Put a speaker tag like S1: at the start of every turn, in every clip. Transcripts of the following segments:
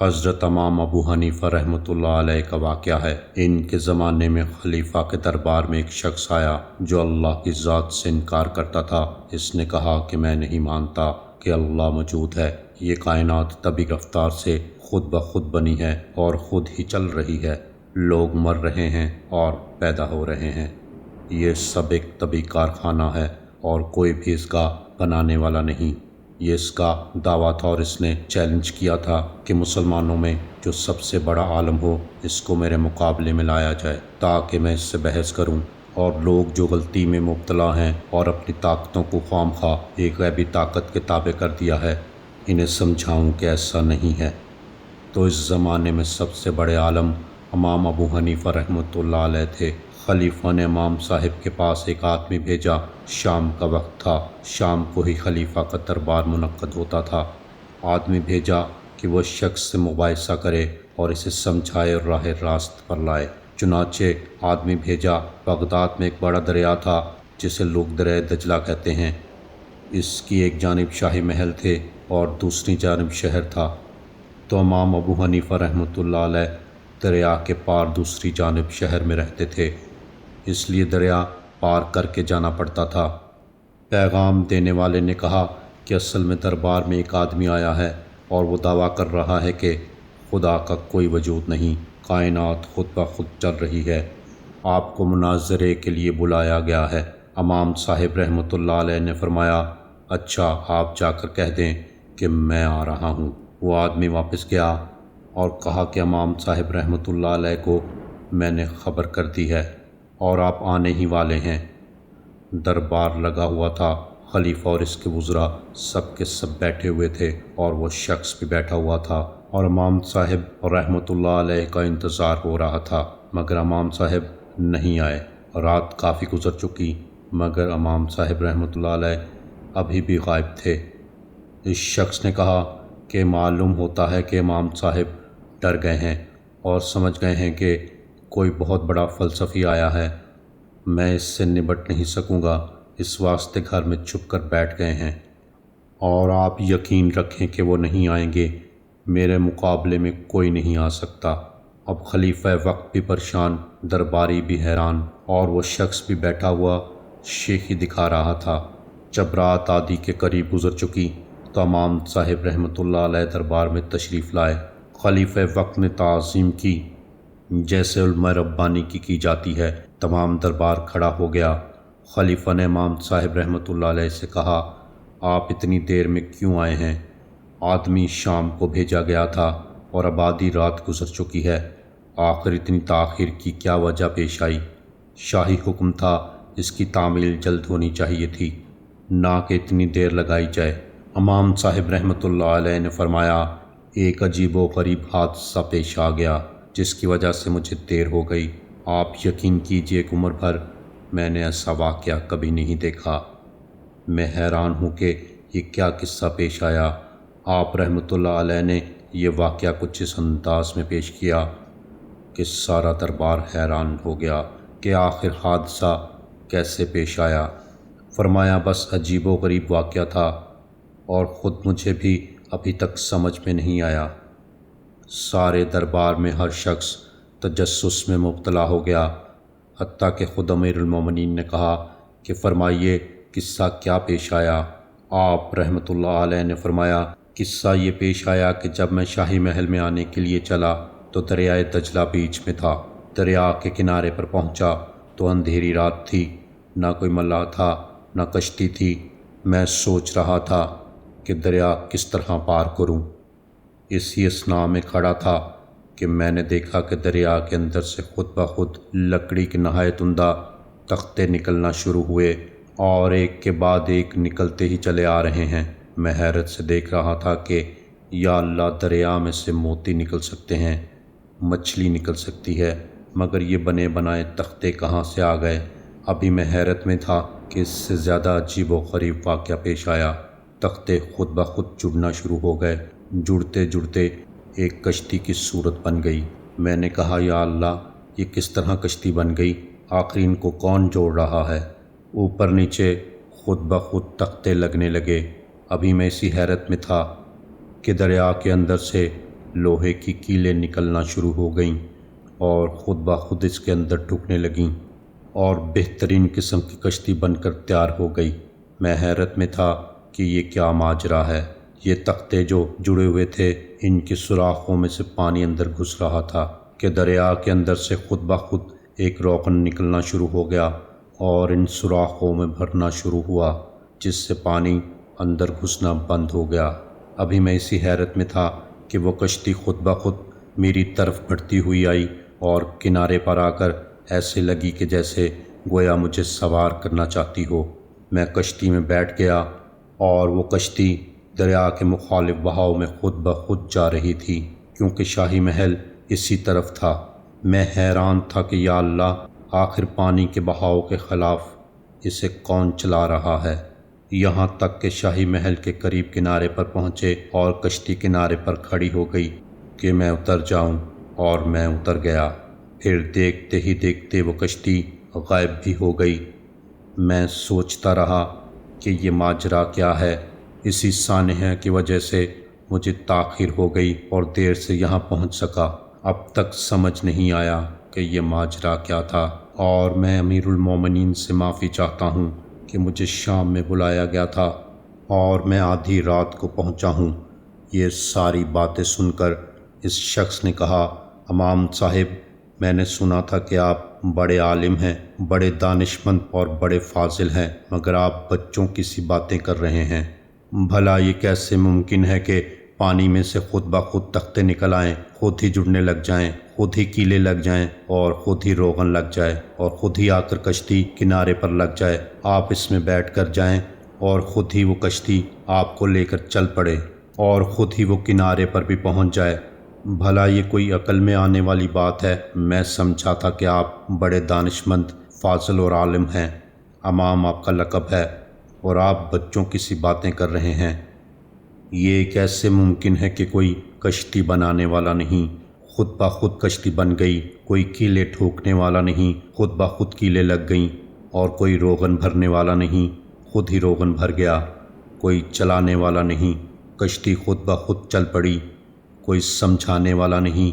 S1: حضرت امام ابو حنیفہ رحمۃ اللہ علیہ کا واقعہ ہے۔ ان کے زمانے میں خلیفہ کے دربار میں ایک شخص آیا جو اللہ کی ذات سے انکار کرتا تھا۔ اس نے کہا کہ میں نہیں مانتا کہ اللہ موجود ہے، یہ کائنات طبی رفتار سے خود بخود بنی ہے اور خود ہی چل رہی ہے، لوگ مر رہے ہیں اور پیدا ہو رہے ہیں، یہ سب ایک طبی کارخانہ ہے اور کوئی بھی اس کا بنانے والا نہیں۔ یہ اس کا دعویٰ تھا اور اس نے چیلنج کیا تھا کہ مسلمانوں میں جو سب سے بڑا عالم ہو اس کو میرے مقابلے میں لایا جائے تاکہ میں اس سے بحث کروں، اور لوگ جو غلطی میں مبتلا ہیں اور اپنی طاقتوں کو خواہ مخواہ ایک غیبی طاقت کے تابع کر دیا ہے، انہیں سمجھاؤں کہ ایسا نہیں ہے۔ تو اس زمانے میں سب سے بڑے عالم امام ابو حنیفہ رحمۃ اللہ علیہ تھے۔ خلیفہ نے امام صاحب کے پاس ایک آدمی بھیجا۔ شام کا وقت تھا، شام کو ہی خلیفہ کا دربار منعقد ہوتا تھا۔ آدمی بھیجا کہ وہ شخص سے مباحثہ کرے اور اسے سمجھائے اور راہ راست پر لائے۔ چنانچہ آدمی بھیجا۔ بغداد میں ایک بڑا دریا تھا جسے لوگ دریائے دجلہ کہتے ہیں۔ اس کی ایک جانب شاہی محل تھے اور دوسری جانب شہر تھا۔ تو امام ابو حنیفہ رحمۃ اللہ علیہ دریا کے پار دوسری جانب شہر میں رہتے تھے، اس لیے دریا پار کر کے جانا پڑتا تھا۔ پیغام دینے والے نے کہا کہ اصل میں دربار میں ایک آدمی آیا ہے اور وہ دعویٰ کر رہا ہے کہ خدا کا کوئی وجود نہیں، کائنات خود بخود چل رہی ہے، آپ کو مناظرے کے لیے بلایا گیا ہے۔ امام صاحب رحمۃ اللہ علیہ نے فرمایا، اچھا آپ جا کر کہہ دیں کہ میں آ رہا ہوں۔ وہ آدمی واپس گیا اور کہا کہ امام صاحب رحمۃ اللہ علیہ کو میں نے خبر کر دی ہے اور آپ آنے ہی والے ہیں۔ دربار لگا ہوا تھا، خلیفہ اور اس کے وزراء سب کے سب بیٹھے ہوئے تھے اور وہ شخص بھی بیٹھا ہوا تھا، اور امام صاحب رحمۃ اللہ علیہ کا انتظار ہو رہا تھا، مگر امام صاحب نہیں آئے۔ رات کافی گزر چکی مگر امام صاحب رحمۃ اللہ علیہ ابھی بھی غائب تھے۔ اس شخص نے کہا کہ معلوم ہوتا ہے کہ امام صاحب ڈر گئے ہیں اور سمجھ گئے ہیں کہ کوئی بہت بڑا فلسفی آیا ہے، میں اس سے نبٹ نہیں سکوں گا، اس واسطے گھر میں چھپ کر بیٹھ گئے ہیں، اور آپ یقین رکھیں کہ وہ نہیں آئیں گے، میرے مقابلے میں کوئی نہیں آ سکتا۔ اب خلیفہ وقت بھی پریشان، درباری بھی حیران، اور وہ شخص بھی بیٹھا ہوا شیخی دکھا رہا تھا۔ جب رات آدھی کے قریب گزر چکی تو امام صاحب رحمۃ اللہ علیہ دربار میں تشریف لائے۔ خلیفہ وقت نے تعظیم کی جیسے علماء ربانی کی جاتی ہے۔ تمام دربار کھڑا ہو گیا۔ خلیفہ نے امام صاحب رحمۃ اللہ علیہ سے کہا، آپ اتنی دیر میں کیوں آئے ہیں؟ آدمی شام کو بھیجا گیا تھا اور اب آدھی رات گزر چکی ہے، آخر اتنی تاخیر کی کیا وجہ پیش آئی؟ شاہی حکم تھا، اس کی تعمیل جلد ہونی چاہیے تھی، نہ کہ اتنی دیر لگائی جائے۔ امام صاحب رحمۃ اللہ علیہ نے فرمایا، ایک عجیب و غریب حادثہ پیش آ گیا جس کی وجہ سے مجھے دیر ہو گئی۔ آپ یقین کیجئے کہ عمر بھر میں نے ایسا واقعہ کبھی نہیں دیکھا۔ میں حیران ہوں کہ یہ کیا قصہ پیش آیا۔ آپ رحمۃ اللہ علیہ نے یہ واقعہ کچھ اس انداز میں پیش کیا کہ سارا دربار حیران ہو گیا کہ آخر حادثہ کیسے پیش آیا۔ فرمایا، بس عجیب و غریب واقعہ تھا اور خود مجھے بھی ابھی تک سمجھ میں نہیں آیا۔ سارے دربار میں ہر شخص تجسس میں مبتلا ہو گیا، حتیٰ کہ خود امیر المومنین نے کہا کہ فرمائیے قصہ کیا پیش آیا؟ آپ رحمۃ اللہ علیہ نے فرمایا، قصہ یہ پیش آیا کہ جب میں شاہی محل میں آنے کے لیے چلا تو دریائے دجلہ بیچ میں تھا۔ دریا کے کنارے پر پہنچا تو اندھیری رات تھی، نہ کوئی ملاح تھا نہ کشتی تھی۔ میں سوچ رہا تھا کہ دریا کس طرح پار کروں۔ اسی اثناء میں کھڑا تھا کہ میں نے دیکھا کہ دریا کے اندر سے خود بخود لکڑی کے نہایت عمدہ تختے نکلنا شروع ہوئے اور ایک کے بعد ایک نکلتے ہی چلے آ رہے ہیں۔ میں حیرت سے دیکھ رہا تھا کہ یا اللہ، دریا میں سے موتی نکل سکتے ہیں، مچھلی نکل سکتی ہے، مگر یہ بنے بنائے تختے کہاں سے آ گئے؟ ابھی میں حیرت میں تھا کہ اس سے زیادہ عجیب و غریب واقعہ پیش آیا۔ تختے خود بخود جڑنا شروع ہو گئے، جڑتے جڑتے ایک کشتی کی صورت بن گئی۔ میں نے کہا، یا اللہ، یہ کس طرح کشتی بن گئی؟ آخر ان کو کون جوڑ رہا ہے؟ اوپر نیچے خود بخود تختے لگنے لگے۔ ابھی میں اسی حیرت میں تھا کہ دریا کے اندر سے لوہے کی کیلیں نکلنا شروع ہو گئیں اور خود بخود اس کے اندر ٹوٹنے لگیں اور بہترین قسم کی کشتی بن کر تیار ہو گئی۔ میں حیرت میں تھا کہ یہ کیا ماجرا ہے۔ یہ تختے جو جڑے ہوئے تھے، ان کے سوراخوں میں سے پانی اندر گھس رہا تھا کہ دریا کے اندر سے خود بخود ایک روغن نکلنا شروع ہو گیا اور ان سوراخوں میں بھرنا شروع ہوا، جس سے پانی اندر گھسنا بند ہو گیا۔ ابھی میں اسی حیرت میں تھا کہ وہ کشتی خود بخود میری طرف بڑھتی ہوئی آئی اور کنارے پر آ کر ایسے لگی کہ جیسے گویا مجھے سوار کرنا چاہتی ہو۔ میں کشتی میں بیٹھ گیا اور وہ کشتی دریا کے مخالف بہاؤ میں خود بخود جا رہی تھی، کیونکہ شاہی محل اسی طرف تھا۔ میں حیران تھا کہ یا اللہ، آخر پانی کے بہاؤ کے خلاف اسے کون چلا رہا ہے؟ یہاں تک کہ شاہی محل کے قریب کنارے پر پہنچے اور کشتی کنارے پر کھڑی ہو گئی کہ میں اتر جاؤں، اور میں اتر گیا۔ پھر دیکھتے ہی دیکھتے وہ کشتی غائب بھی ہو گئی۔ میں سوچتا رہا کہ یہ ماجرا کیا ہے۔ اسی سانحہ کی وجہ سے مجھے تاخیر ہو گئی اور دیر سے یہاں پہنچ سکا۔ اب تک سمجھ نہیں آیا کہ یہ ماجرا کیا تھا، اور میں امیر المومنین سے معافی چاہتا ہوں کہ مجھے شام میں بلایا گیا تھا اور میں آدھی رات کو پہنچا ہوں۔ یہ ساری باتیں سن کر اس شخص نے کہا، امام صاحب، میں نے سنا تھا کہ آپ بڑے عالم ہیں، بڑے دانشمند اور بڑے فاضل ہیں، مگر آپ بچوں کی سی باتیں کر رہے ہیں۔ بھلا یہ کیسے ممکن ہے کہ پانی میں سے خود بخود تختے نکل آئیں، خود ہی جڑنے لگ جائیں، خود ہی کیلیں لگ جائیں اور خود ہی روغن لگ جائے اور خود ہی آ کر کشتی کنارے پر لگ جائے، آپ اس میں بیٹھ کر جائیں اور خود ہی وہ کشتی آپ کو لے کر چل پڑے اور خود ہی وہ کنارے پر بھی پہنچ جائے؟ بھلا یہ کوئی عقل میں آنے والی بات ہے؟ میں سمجھا تھا کہ آپ بڑے دانشمند، فاضل اور عالم ہیں، امام آپ کا لقب ہے، اور آپ بچوں کی سی باتیں کر رہے ہیں۔ یہ کیسے ممکن ہے کہ کوئی کشتی بنانے والا نہیں، خود بخود کشتی بن گئی، کوئی کیلیں ٹھوکنے والا نہیں، خود بخود کیلیں لگ گئیں، اور کوئی روغن بھرنے والا نہیں، خود ہی روغن بھر گیا، کوئی چلانے والا نہیں، کشتی خود بخود چل پڑی، کوئی سمجھانے والا نہیں،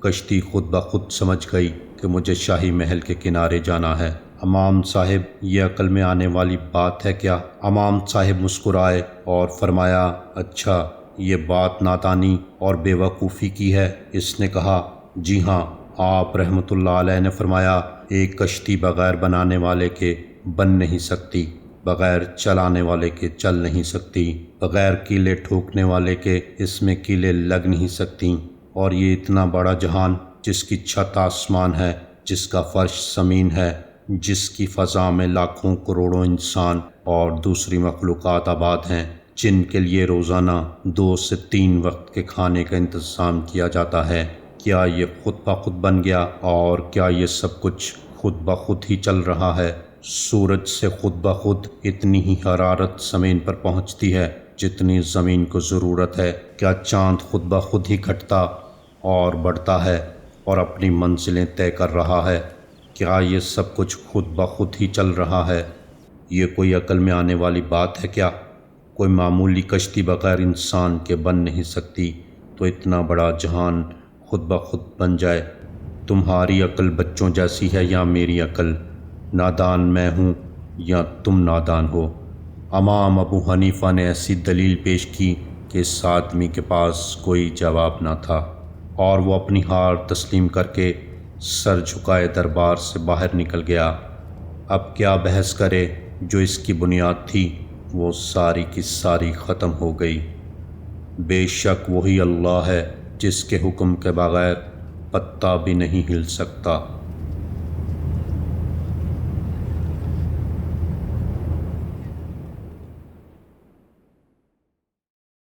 S1: کشتی خود بخود سمجھ گئی کہ مجھے شاہی محل کے کنارے جانا ہے۔ امام صاحب، یہ عقل میں آنے والی بات ہے کیا؟ امام صاحب مسکرائے اور فرمایا، اچھا، یہ بات نادانی اور بے وقوفی کی ہے؟ اس نے کہا، جی ہاں، آپ رحمۃ اللہ علیہ نے فرمایا، ایک کشتی بغیر بنانے والے کے بن نہیں سکتی، بغیر چلانے والے کے چل نہیں سکتی، بغیر کیلیں ٹھوکنے والے کے اس میں کیلیں لگ نہیں سکتی، اور یہ اتنا بڑا جہان، جس کی چھت آسمان ہے، جس کا فرش زمین ہے، جس کی فضا میں لاکھوں کروڑوں انسان اور دوسری مخلوقات آباد ہیں، جن کے لیے روزانہ 2 سے 3 وقت کے کھانے کا انتظام کیا جاتا ہے، کیا یہ خود بخود بن گیا؟ اور کیا یہ سب کچھ خود بخود ہی چل رہا ہے؟ سورج سے خود بخود اتنی ہی حرارت زمین پر پہنچتی ہے جتنی زمین کو ضرورت ہے؟ کیا چاند خود بخود ہی گھٹتا اور بڑھتا ہے اور اپنی منزلیں طے کر رہا ہے؟ کیا یہ سب کچھ خود بخود ہی چل رہا ہے؟ یہ کوئی عقل میں آنے والی بات ہے کیا؟ کوئی معمولی کشتی بغیر انسان کے بن نہیں سکتی، تو اتنا بڑا جہان خود بخود بن جائے؟ تمہاری عقل بچوں جیسی ہے یا میری عقل؟ نادان میں ہوں یا تم نادان ہو؟ امام ابو حنیفہ نے ایسی دلیل پیش کی کہ اس آدمی کے پاس کوئی جواب نہ تھا، اور وہ اپنی ہار تسلیم کر کے سر جھکائے دربار سے باہر نکل گیا۔ اب کیا بحث کرے؟ جو اس کی بنیاد تھی وہ ساری کی ساری ختم ہو گئی۔ بے شک وہی اللہ ہے جس کے حکم کے بغیر پتا بھی نہیں ہل سکتا۔